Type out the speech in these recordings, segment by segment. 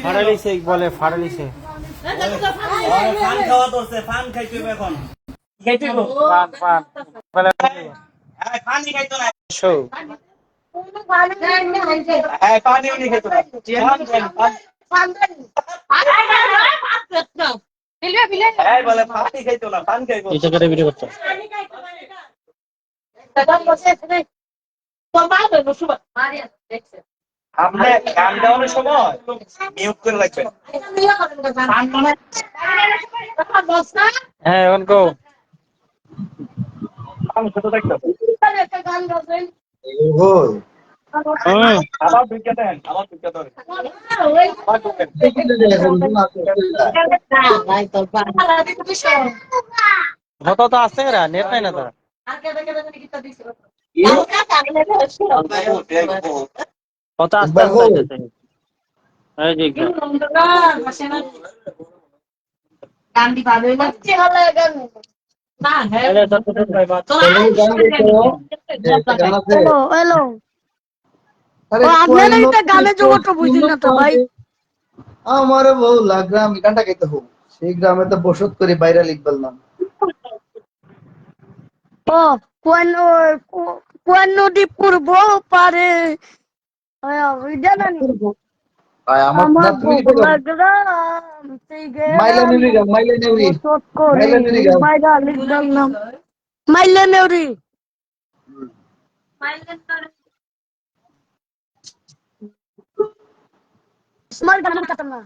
ফাড়ালিছে বলে ফাড়ালিছে ফান খাওয়া তোরছে ফান খাইতে হবে এখন খাইতে হবে পান পান বলে হ্যাঁ পানি খাইতো না শো হ্যাঁ পানি উনি খাইতো না হ্যাঁ বলে পানি খাইতো না পান খাইবো এটা করে ভিডিও করতে আপনি গান গাওয়ানোর সময় মিউট করে রাখবেন হ্যাঁ এখন কো আমি ছোট দেখতে আবার দুইটা দেন আবার দুইটা দেন হত তো আসছে রে নেট নাই না তো কত আসতে আসতে এই যে গান্ধী ভালো লাগছে না হ্যাঁ হ্যালো হ্যালো আপনারা এটা গানে জগৎটা বুঝলেন না তো ভাই আমার বউ গ্রাম গানটা গাইতে হোক সেই গ্রামে তো বসত করে বাইরে লিখবেন না ও কোন নদী পূর্ব পারে ওইটা না আমার না তুমি গ্রাম সেই মাইলা নেউরি গান মাইলা নেউরি মাইলা নেউরি গান মাইলা লিখলাম নাম মাইলা নেউরি স্মার্ট গান কাটতাম না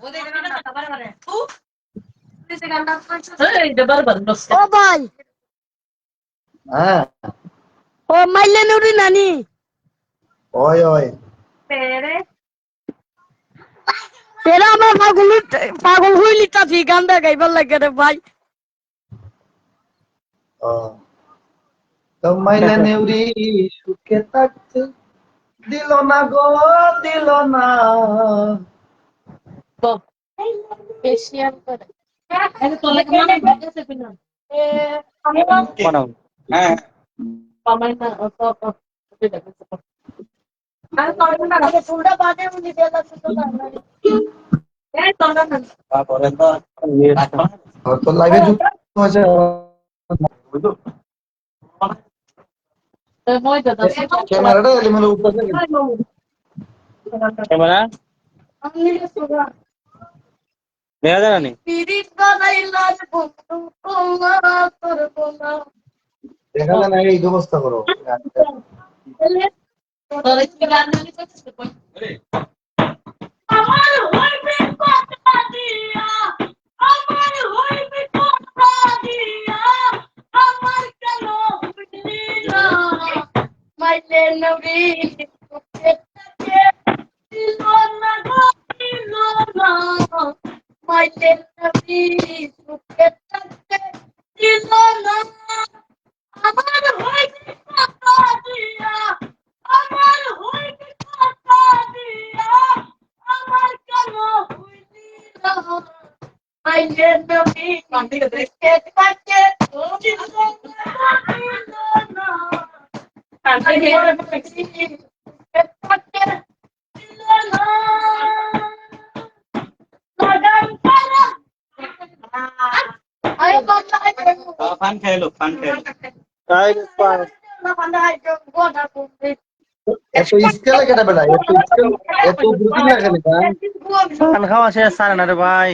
ও ভাই হ্যাঁ ও মাইলা নেউরি নানি ওই ওই তেরা আমার পাগল হইলি তাছি গানটা গাইবার লাগে রে ভাই ও তো মাইলা নেউরি সুখে থাকতে দিল না গো দিল না তো এশিয়ান করে কোন হ্যাঁ তারপরে তো লাইভে যুক্ত হয়েছে ক্যামেরাটা এলিমেন্ট উপরে ক্যামেরা দেখা যায় না দেখা যায় না এই ব্যবস্থা করো আমার হইবে কথা দিয়া আমার হইবে কথা দিয়া আমার কেন বুঝলি না মাইলে নবী দিল না গো দিল না মাইলে নবী সুখে থাকতে দিল না আমার হইবে কথা দিয়া আমার হইবে কথা দিয়া আমার কেন হইলি না আইলে নবী দেখতে থাকে দিল না কানে দেখতে থাকে দিল না লাগান পারা আয় বাবা ফান খাইলো ফান খাইলো তাই পান না বান্দা আই গোটা করতে এত স্কেলে কেটে বেড়া এত স্কেল এত দ্রুত লাগে না পান খাওয়া শেষ সারে না রে ভাই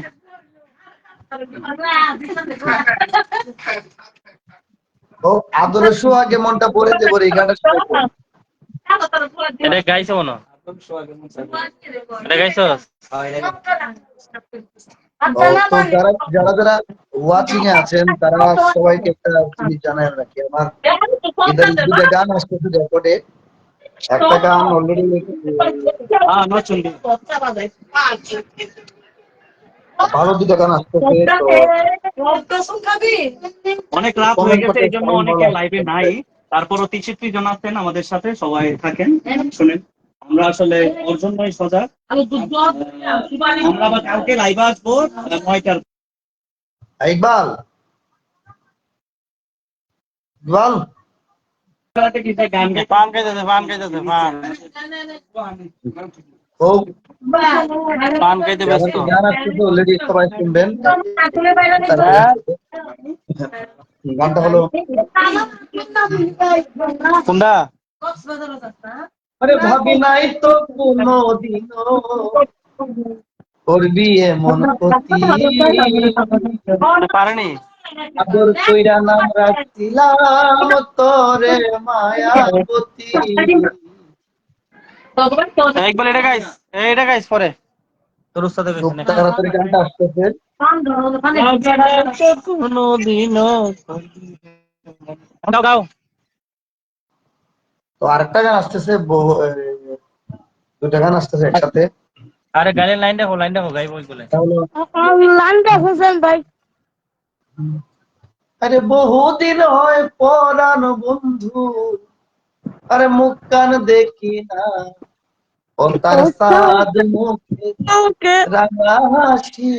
ও আদরের সোহাগে মনটা ভরে দেব এই গানটা শুনে এটা গাইছো মনে এটা গাইছো তো যারা যারা যারা ওয়াচিং এ আছেন তারা সবাইকে একটা জিনিস জানাই রাখি আমার এদের দুটো গান আসতেছে রেকর্ডে একটা গান অলরেডি হ্যাঁ নচুন্দি ভালো দুটো গান আসতেছে তো অনেক রাত হয়ে গেছে এই জন্য অনেকে লাইভে নাই তারপরও 63 জন আছেন আমাদের সাথে সবাই থাকেন শুনেন আমরা আসলে ওর জন্যই সজাগ আমরা আবার কালকে লাইভে আসবো 9টার ইকবাল ইকবাল গান পান খাইতেছে পান খাইতেছে পান ও পান খাইতে যারা ব্যস্ত। গান আসতেছে অলরেডি সবাই শুনবেন। হ্যাঁ? গানটা হলো কোনটা? আরে ভাবি নাই তো কোনদিনও করবি এমন ক্ষতি, পারেনি। আদর কইরা নাম রাখছিলাম তোরে মায়াবতী। একবার এটা গাইস পরে তোর উস্তাদ খুব কইছে না তাড়াতাড়ি গানটা আসতেছে। কোনদিনও গাও গাও। তো আরেকটা গান আসতেছে, দুটা গান আসতেছে একসাথে। আরে গানের লাইনটা গাইব বলে। তাহলে লাইনটা হোসেন ভাই। আরে বহুদিন হয় পরাণ বন্ধু, আরে মুখ কান দেখি না, ও তার সাদ মুখে ওকে রাঙা হাসি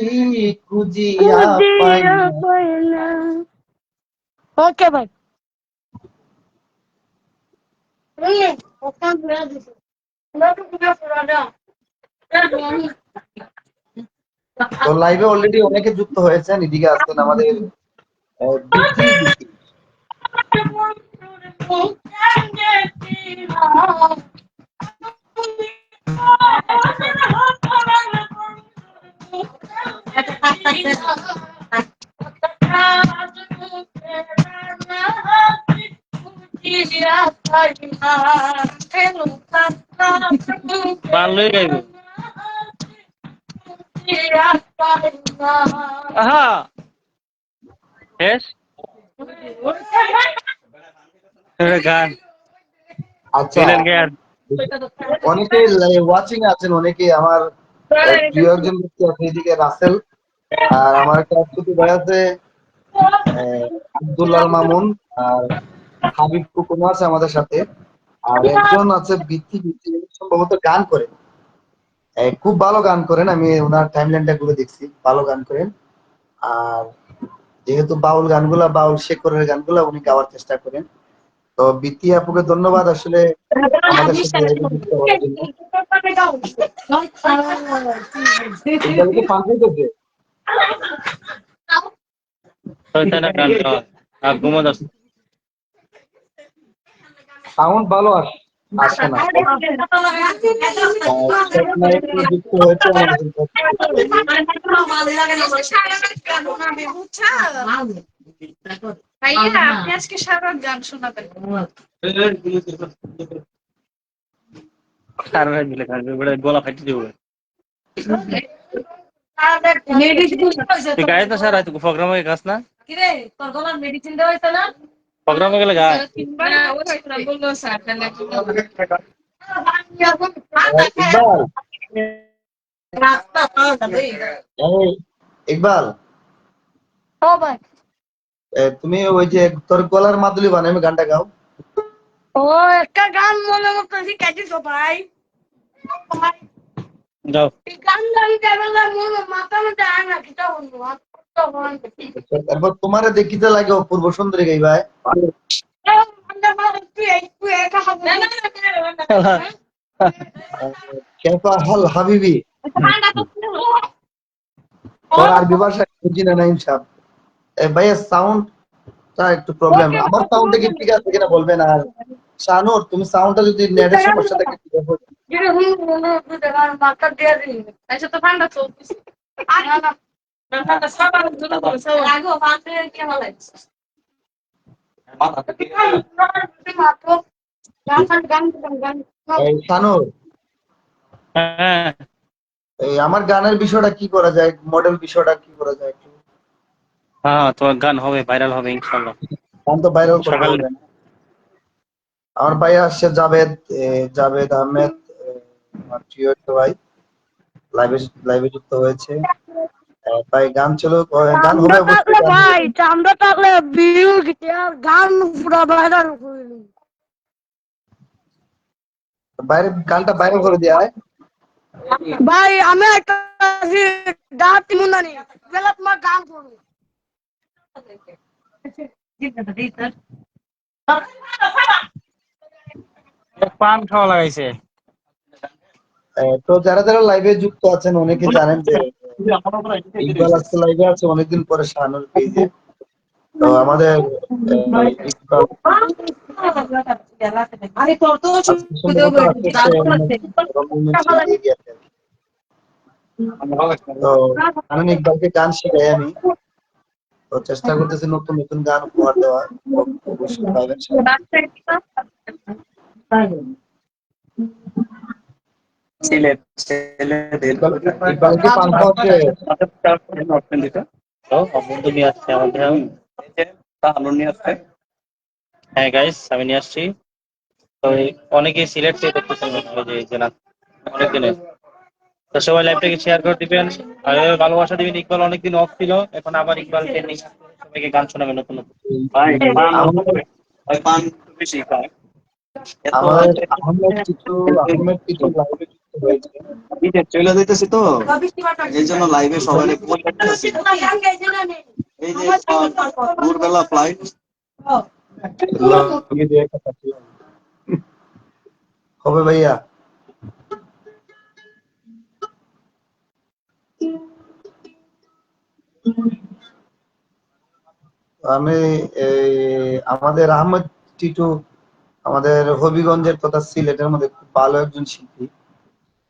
খুঁজিয়া পাই না। ওকে ভাই। তো লাইভে অলরেডি অনেকে যুক্ত হয়েছেন। এদিকে আসছেন আমাদের বিথি বিথি। ভালোই গাইব। আহা শেষ গান আচ্ছা, মিলেন গান। অনেকে ওয়াচিং আছেন, অনেকে আমার প্রিয় একজন ব্যক্তি আছে এদিকে রাসেল, আর আমার একটা ছোট ভাই আছে আব্দুল্লাহ মামুন, আর হাবিব কুকুর আছে আমাদের সাথে, আর একজন আছে বিথি বিথি, সম্ভবত গান করে, খুব ভালো গান করেন। আমি ওনার টাইমলাইনটা ঘুরে দেখছি, ভালো গান করেন। আর যেহেতু বাউল গানগুলা, বাউল শেখরের গানগুলা উনি গাওয়ার চেষ্টা করেন। তো বিথি আপুকে ধন্যবাদ আসলে আমাদের সাথে live এ যুক্ত হওয়ার জন্য। এইভাবে কি ফান করতেছে? শয়তানের গান গাওয়া আর ঘুমোদ আছে। সাউন্ড ভালো আসে না। শেখ নায়ক যুক্ত হয়েছে আমাদের সাথে। ভাইয়া আপনি আজকে সারা রাত গান শোনাবেন। আর ভাই দিলে খাবে বড় গলা ফাটি দিব। তুই গায়ে তো সারা তুই প্রোগ্রামে গাছ না কিরে তোর গলার মেডিসিন দেওয়া হইতো না? প্রোগ্রামে গেলে গায়। বললো স্যার তাহলে ইকবাল, এই ইকবাল, ও ভাই। তুমি ওই যে তোর গলার মাদুলি বানাই আমি গানটা গাও। ও একটা গান মনে মতো শিখাইছিস ভাই। যাও এই গান গাইতে গেলে মনে মাথা মধ্যে আয় না কিটা বলবো। তারপর তোমারে দেখিতে লাগে অপূর্ব সুন্দরী গাইবাই। কেফা হাল হাবিবি, তোর আরবি ভাষা বুঝি না নাইম সাহেব। ভাইয়া সাউন্ডটা একটু প্রবলেম, আমার সাউন্ডটা কি ঠিক আছে কিনা বলবেন। আর শানুর, তুমি সাউন্ডটা যদি নেটের সমস্যা থাকে ঠিক আছে। আচ্ছা তো ঠান্ডা চলতেছে। ঠান্ডা সবার জন্য বলছে আগো পাঁচে কি হলো? এই শানুর, হ্যাঁ এই আমার গানের বিষয়টা কি করা যায়, মডেল বিষয়টা কি করা যায় একটু? হ্যাঁ তোমার গান হবে ভাইরাল হবে ইনশাআল্লাহ। গান তো ভাইরাল করতে সকালে হবে। আমার ভাই আসছে জাভেদ, জাভেদ আহমেদ, আমার প্রিয় একটা ভাই লাইভে লাইভে যুক্ত হয়েছে। ভাই গান ছিল, গান হবে চান্দা অবশ্যই, থাকলে গান ভাই, হবে। চান্দা থাকলে ভিউ গিতে আর গান পুরা ভাইরাল করলি। বাইরে গানটা বাইরে করে দেয়া হয়। ভাই আমি একটা দাঁত মুনানি বেলা তোমার গান করবো। পান খাওয়া লাগাইছে। তো যারা যারা লাইভে যুক্ত আছেন অনেকে জানেন যে ইকবাল আজকে লাইভে আছে অনেকদিন পরে শাহানুর পেজে। তো আমাদের ইকবাল আরে তোর তো আজকে সম্ভবত আসতেছে এগিয়ে আছে। তো জানেন ইকবালকে গান শেখাই আমি, তো চেষ্টা করতেছি নতুন নতুন গান উপহার দেওয়ার। অবশ্যই পাবেন সিলেট ছেলেদের ইকবালকে পান খাওয়াচ্ছে। অপশন দিতে তো বন্ধু নিয়ে আসছে আমাদের এই যে আলো নিয়ে আসছে। হ্যাঁ গাইস আমি নিয়ে আসছি। তো অনেকে সিলেক্ট করতেছেন ওই যে জেলা অনেকদিনে। তো সবাই লাইভটাকে শেয়ার করে দিবেন আর ভালোবাসা দিবেন। ইকবাল অনেকদিন অফ ছিল, এখন আবার ইকবাল ট্রেনিং সবাইকে গান শোনাবে নতুন নতুন। ভাই পান ভাই পান বেশি খায়। আমাদের আহমেদ টিটু লাইভে যুক্ত হয়েছে। চলে যাইতেছি তো এই জন্য লাইভে সবাই এই যে ভোরবেলা ফ্লাইট হবে ভাইয়া। আমি আমাদের আহমেদ টিটু আমাদের হবিগঞ্জের তথা সিলেটের মধ্যে খুব ভালো একজন শিল্পী,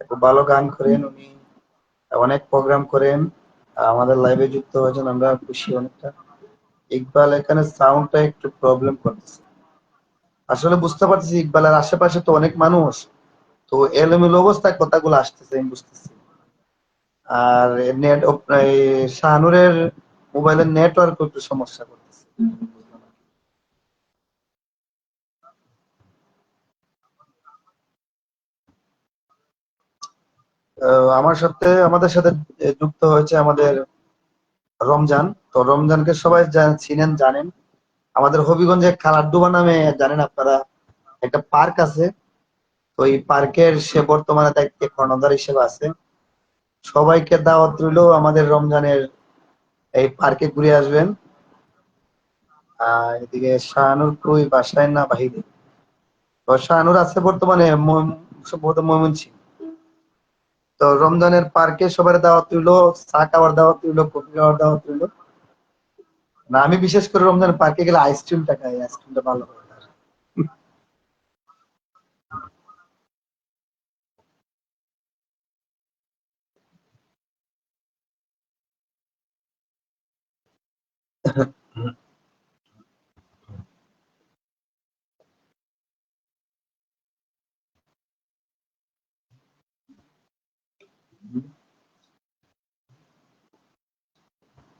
খুব ভালো গান করেন উনি, অনেক প্রোগ্রাম করেন। আমাদের লাইভে যুক্ত হয়েছেন, আমরা খুশি অনেকটা। ইকবাল এখানে সাউন্ডটা একটু প্রবলেম করতেছে, আসলে বুঝতে পারতেছি ইকবালের আশেপাশে তো অনেক মানুষ, তো এলোমেলো অবস্থায় কথাগুলো আসতেছে আমি বুঝতেছি। আর নেট শাহানুরের মোবাইলের নেটওয়ার্ক একটু সমস্যা করতেছে। আমাদের সাথে যুক্ত হয়েছে আমাদের রমজান। তো রমজানকে সবাই চিনেন জানেন, আমাদের হবিগঞ্জে খালারডুবা নামে জানেন আপনারা একটা পার্ক আছে। তো এই পার্কের সে বর্তমানে দায়িত্বে কর্ণধার হিসেবে আছে। সবাইকে দাওয়াত রইল আমাদের রমজানের এই পার্কে ঘুরে আসবেন। এদিকে শাহানুর কই বাসায় না বাহিরে? তো শাহানুর আছে বর্তমানে সম্ভবত ময়মনসিংহ। তো রমজানের পার্কে সবার দাওয়াত রইল, চা খাওয়ার দাওয়াত রইল, কফি খাওয়ার দাওয়াত রইল। না আমি বিশেষ করে রমজানের পার্কে গেলে আইসক্রিমটা খাই, আইসক্রিমটা ভালো হয়।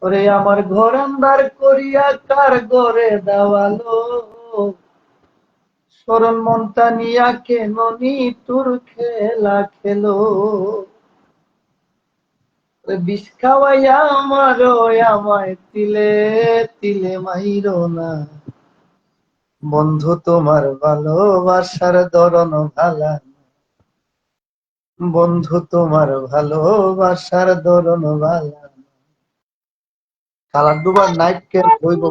ওরে আমার ঘর আন্ধার করিয়া কার ঘরে দেওয়ালো, স্মরণ মনটা নিয়া কেন তোর খেলা খেলো। বিষ খাওয়াইয়া আমায় তিলে তিলে মাইরো না, বন্ধু তোমার ভালোবাসার ধরন ভালা, বন্ধু তোমার ভালোবাসার ধরন ভালা। খালাডুবার নাইট ক্যাম্প হইব।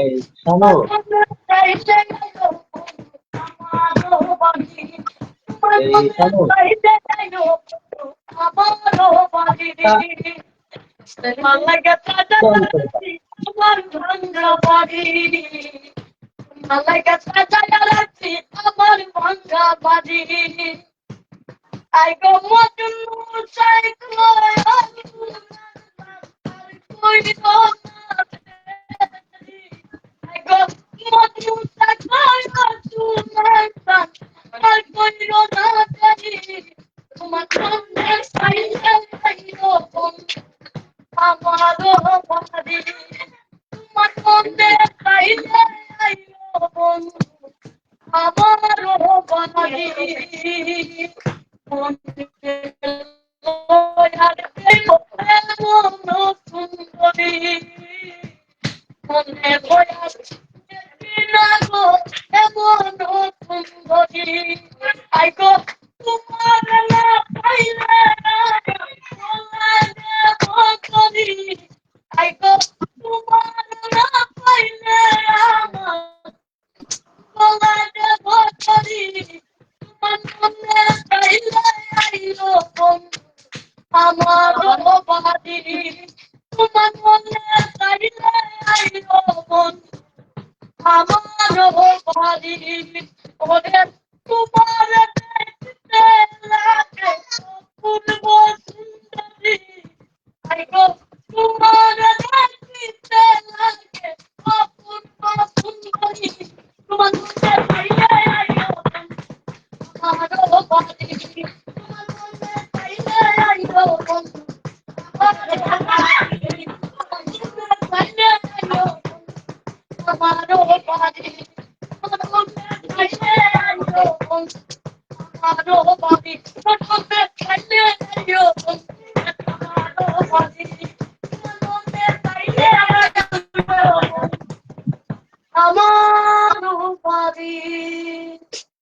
এই শোনো, এই শোনো,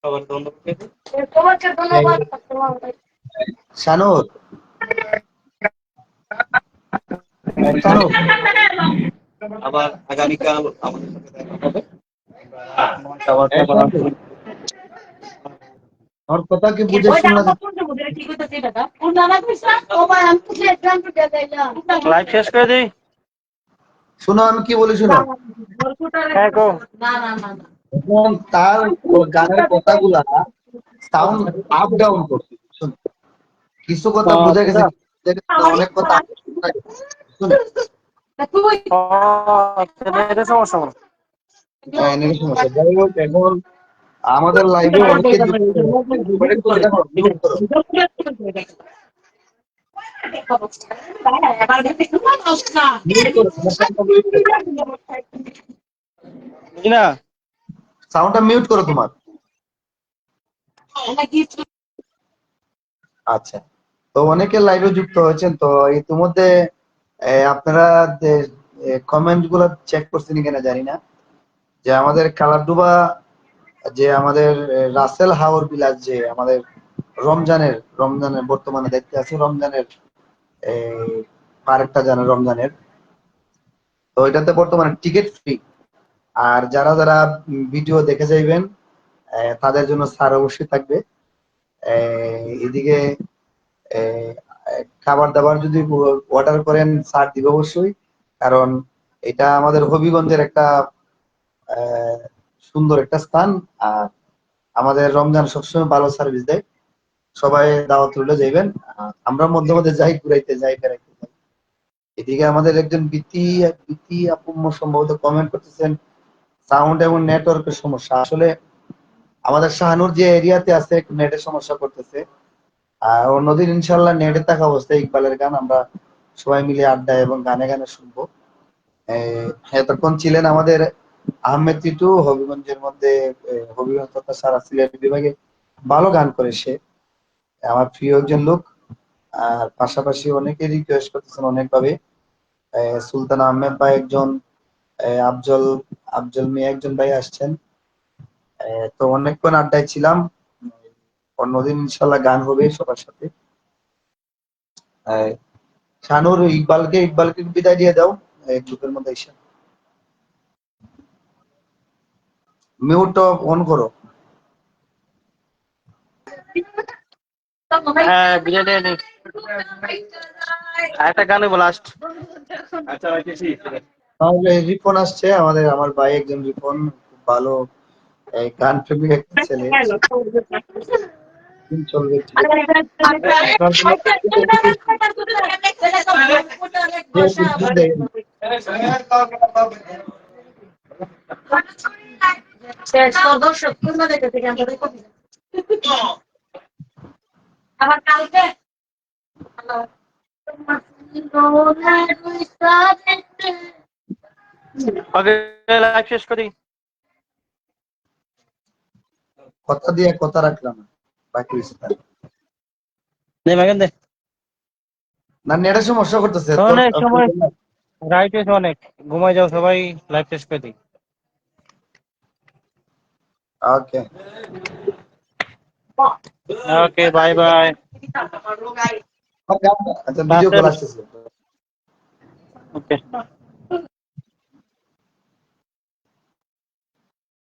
সবার ধন্যবাদ। শানুর, শানুর, আবার আগামীকাল আমাদের সাথে দেখা হবে। আমার কথা কি বুঝে শোনা যাচ্ছে? লাইভ শেষ করে দিই। শোনো, আমি কি বলি শোনো। হ্যাঁ কো। এখন তার গানের কথাগুলা সাউন্ড আপ ডাউন করছে, শোনো। কিছু কথা বোঝা গেছে, অনেক কথা শুনো। তুই ও এটা সমস্যা হলো। হ্যাঁ, নেটের সমস্যা। যাই হোক, এখন আমাদের লাইভে অনেকে যুক্ত হচ্ছে। একটু এটা করো, mute করো। Mute করো, তোমার soundটা mute করো। বুঝি না। সাউন্ডটা মিউট করো তোমার। আচ্ছা, তো অনেকে লাইভে যুক্ত হয়েছেন। তো ইতিমধ্যে আপনারা কমেন্ট গুলো চেক করছেন কিনা জানি না, যে আমাদের কালারডুবা, যে আমাদের রাসেল হাওর বিলাস, যে আমাদের রমজানের বর্তমানে দেখতে আছে রমজানের পার্কটা জানেন রমজানের, তো এটাতে বর্তমানে টিকিট ফ্রি। আর যারা যারা ভিডিও দেখে যাইবেন তাদের জন্য ছাড় অবশ্যই থাকবে। এদিকে আহ, খাবার দাবার যদি অর্ডার করেন ছাড় দিব অবশ্যই, কারণ এটা আমাদের হবিগঞ্জের একটা আহ, সুন্দর একটা স্থান। আর আমাদের রমজান সবসময় ভালো সার্ভিস দেয়। সবাই দাওয়াত রইলে যাইবেন। আমরা মধ্যে মধ্যে যাই, ঘুরাইতে যাই, বেড়াইতে যাই। এদিকে আমাদের একজন বিতি আপুম্ম সম্ভবত কমেন্ট করতেছেন সাউন্ড এবং নেটওয়ার্কের সমস্যা। আসলে আমাদের শাহানুর যে এরিয়াতে আছে একটু নেটের সমস্যা করতেছে। আর অন্যদিন ইনশাল্লাহ নেটে থাকা অবস্থায় ইকবালের গান আমরা সবাই মিলে আড্ডা এবং গানে গানে শুনবো। এতক্ষণ ছিলেন আমাদের আহমেদ টিটু, হবিগঞ্জের মধ্যে হবিগঞ্জ তথা সারা সিলেট বিভাগে ভালো গান করে সে, আমার প্রিয় একজন লোক। আর পাশাপাশি অনেকে রিকোয়েস্ট করতেছেন অনেকভাবে। সুলতান আহমেদ ভাই একজন, আফজল আফজল মিয়া একজন ভাই আসছেন। তো অনেকক্ষণ আড্ডায় ছিলাম। অন্যদিন ইনশাল্লাহ গান হবে সবার সাথে। শানুর ইকবালকে বিদায় দিয়ে দাও গ্রুপের মধ্যে এসে। মিউট অন করো। হ্যাঁ বিরিয়ানি নেই। একটা গান হইবো লাস্ট। আচ্ছা রাখতেছি। তাহলে রিপন আসছে, আমার ভাই একজন রিপন, খুব ভালো গান প্রেমিক একটা ছেলে। দিন চলবে ঠিক আছে। আপনার জন্য যে বুদ্ধি দেয়, আবার কালকে ওকে লাইভ শেষ করি। কথা দিয়ে কথা রাখলাম না, বাকি হইছে তার। দে মাগেন দে। না, নেটের সমস্যা করতেছে তো। অনেক সময় রাইট হয়েছে অনেক। ঘুমাই যাও সবাই, লাইভ শেষ করে দিই। ওকে, ওকে বাই বাই। আচ্ছা ভিডিও কল আসতেছে। ওকে।